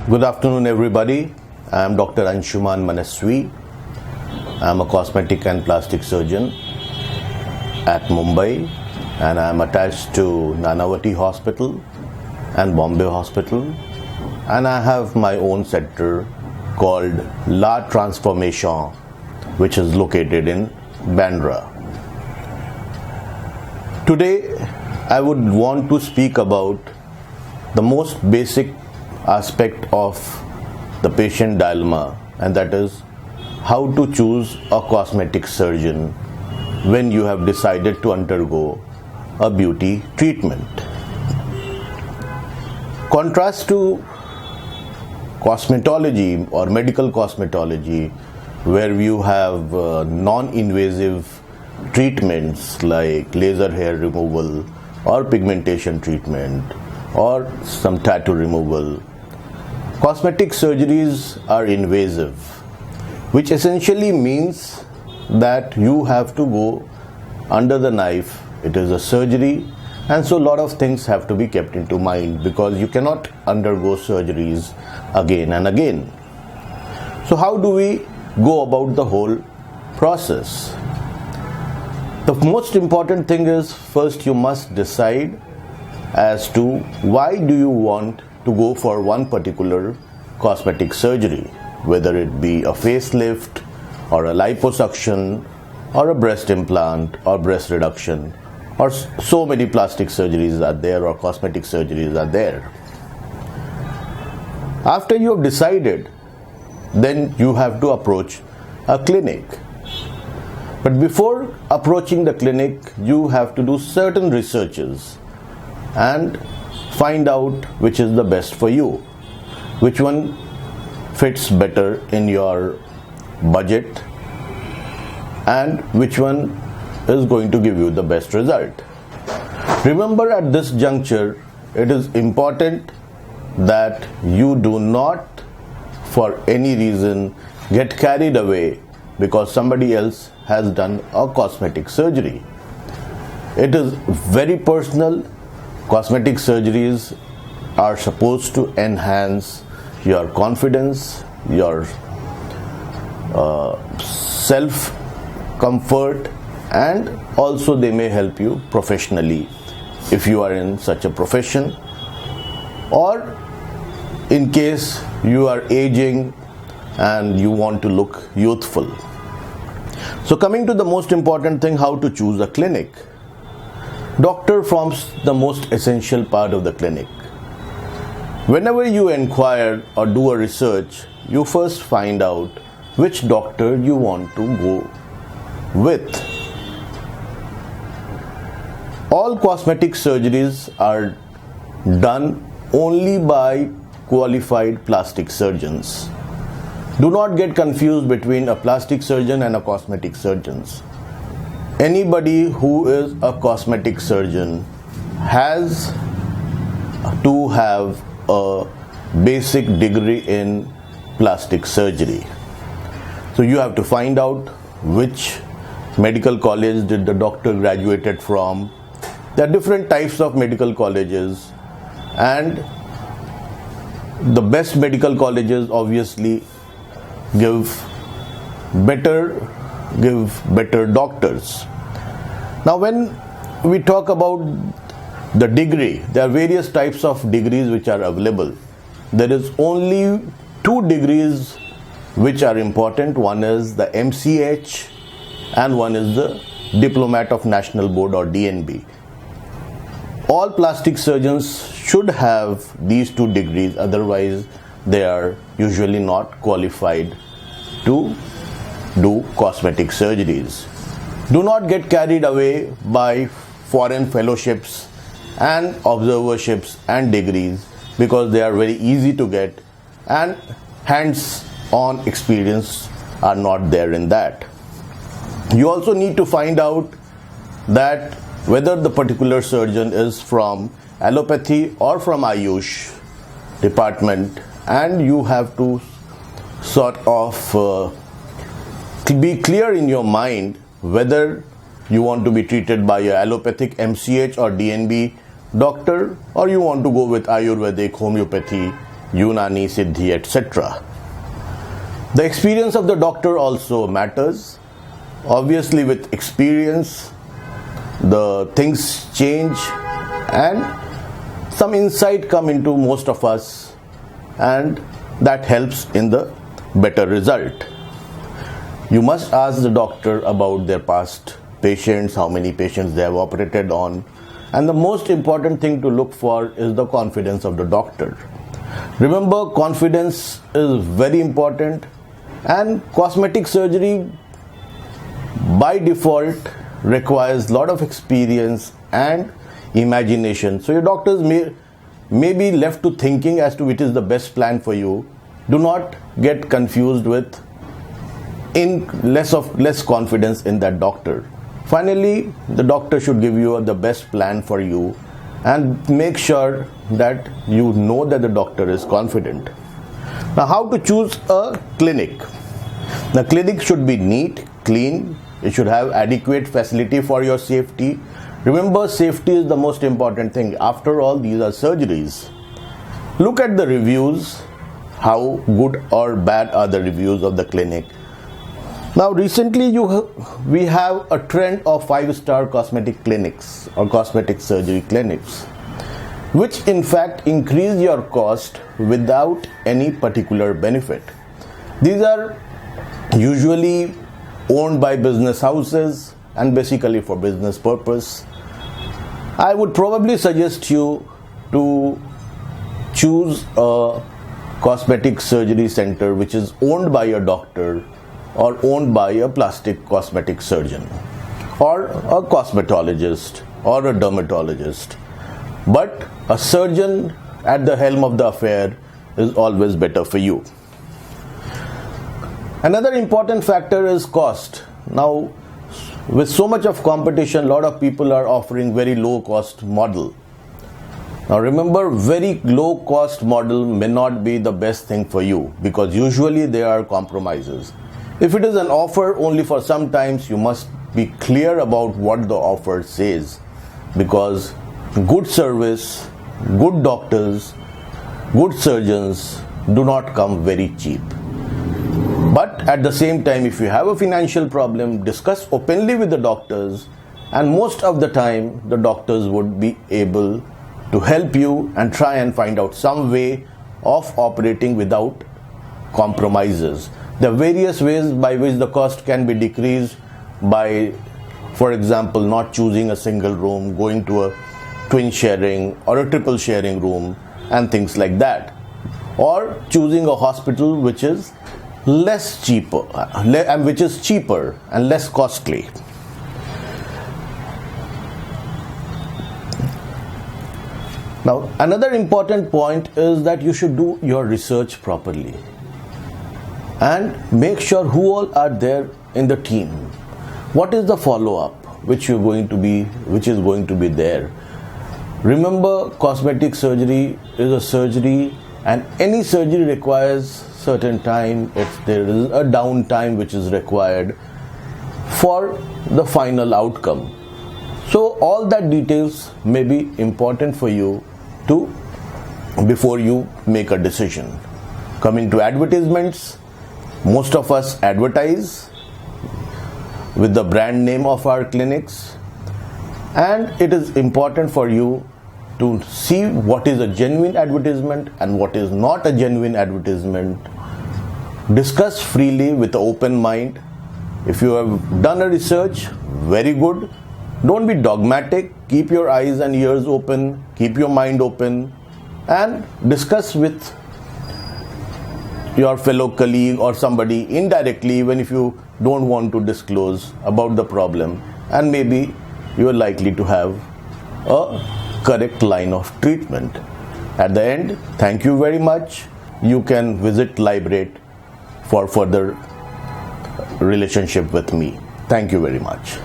Good afternoon, everybody. I am Dr. Anshuman Manaswi. I am a cosmetic and plastic surgeon at Mumbai, and I am attached to Nanavati Hospital and Bombay Hospital, and I have my own center called La Transformation, which is located in Bandra. Today, I would want to speak about the most basic aspect of the patient dilemma, and that is how to choose a cosmetic surgeon when you have decided to undergo a beauty treatment. Contrast to cosmetology or medical cosmetology, where you have non-invasive treatments like laser hair removal or pigmentation treatment or some tattoo removal. Cosmetic surgeries are invasive, which essentially means that you have to go under the knife. It is a surgery, and so a lot of things have to be kept into mind because you cannot undergo surgeries again and again. So how do we go about the whole process? The most important thing is, first you must decide as to why do you want to go for one particular cosmetic surgery, whether it be a facelift or a liposuction or a breast implant or breast reduction, or so many plastic surgeries are there or cosmetic surgeries are there. After you have decided, then you have to approach a clinic. But before approaching the clinic, you have to do certain researches and find out which is the best for you, which one fits better in your budget, and which one is going to give you the best result. Remember, at this juncture, it is important that you do not, for any reason, get carried away because somebody else has done a cosmetic surgery. It is very personal. Cosmetic surgeries are supposed to enhance your confidence, your self-comfort, and also they may help you professionally if you are in such a profession, or in case you are aging and you want to look youthful. So coming to the most important thing, how to choose a clinic. Doctor forms the most essential part of the clinic. Whenever you inquire or do a research, you first find out which doctor you want to go with. All cosmetic surgeries are done only by qualified plastic surgeons. Do not get confused between a plastic surgeon and a cosmetic surgeon. Anybody who is a cosmetic surgeon has to have a basic degree in plastic surgery. So you have to find out which medical college did the doctor graduated from. There are different types of medical colleges, and the best medical colleges obviously give better doctors. Now when we talk about the degree, there are various types of degrees which are available. There is only two degrees which are important. One is the MCH and one is the Diplomat of National Board or DNB. All plastic surgeons should have these two degrees, otherwise they are usually not qualified to do cosmetic surgeries. Do not get carried away by foreign fellowships and observerships and degrees because they are very easy to get, and hands-on experience are not there in that. You also need to find out that whether the particular surgeon is from allopathy or from Ayush department, and you have to sort of be clear in your mind whether you want to be treated by a allopathic MCH or DNB doctor, or you want to go with Ayurvedic, homeopathy, Unani, Siddhi, etc. The experience of the doctor also matters. Obviously, with experience, the things change and some insight come into most of us, and that helps in the better result. You must ask the doctor about their past patients, how many patients they have operated on, and the most important thing to look for is the confidence of the doctor. Remember, confidence is very important, and cosmetic surgery by default requires a lot of experience and imagination. So your doctors may be left to thinking as to which is the best plan for you. Do not get confused with less confidence in that doctor. Finally, the doctor should give you the best plan for you, and make sure that you know that the doctor is confident. Now, how to choose a clinic? The clinic should be neat, clean. It should have adequate facility for your safety. Remember, safety is the most important thing. After all, these are surgeries. Look at the reviews. How good or bad are the reviews of the clinic? Now, recently we have a trend of 5-star cosmetic clinics or cosmetic surgery clinics, which in fact increase your cost without any particular benefit. These are usually owned by business houses and basically for business purpose. I would probably suggest you to choose a cosmetic surgery center which is owned by a doctor or owned by a plastic cosmetic surgeon or a cosmetologist or a dermatologist. But a surgeon at the helm of the affair is always better for you. Another important factor is cost. Now, with so much of competition, a lot of people are offering very low cost model. Now remember, very low cost model may not be the best thing for you, because usually there are compromises. If it is an offer only for some times, you must be clear about what the offer says, because good service, good doctors, good surgeons do not come very cheap. But at the same time, if you have a financial problem, discuss openly with the doctors, and most of the time the doctors would be able to help you and try and find out some way of operating without compromises. There are various ways by which the cost can be decreased by, for example, not choosing a single room, going to a twin sharing or a triple sharing room and things like that, or choosing a hospital which is cheaper and less costly. Now, another important point is that you should do your research properly and make sure who all are there in the team. What is the follow-up which is going to be there? Remember, cosmetic surgery is a surgery, and any surgery requires certain time. There is a downtime which is required for the final outcome. So all that details may be important for you before you make a decision. Coming to advertisements, most of us advertise with the brand name of our clinics, and it is important for you to see what is a genuine advertisement and what is not a genuine advertisement. Discuss freely with an open mind. If you have done a research, very good. Don't be dogmatic. Keep your eyes and ears open, keep your mind open, and discuss with your fellow colleague or somebody indirectly, even if you don't want to disclose about the problem, and maybe you are likely to have a correct line of treatment. At the end, thank you very much. You can visit Lybrate for further relationship with me. Thank you very much.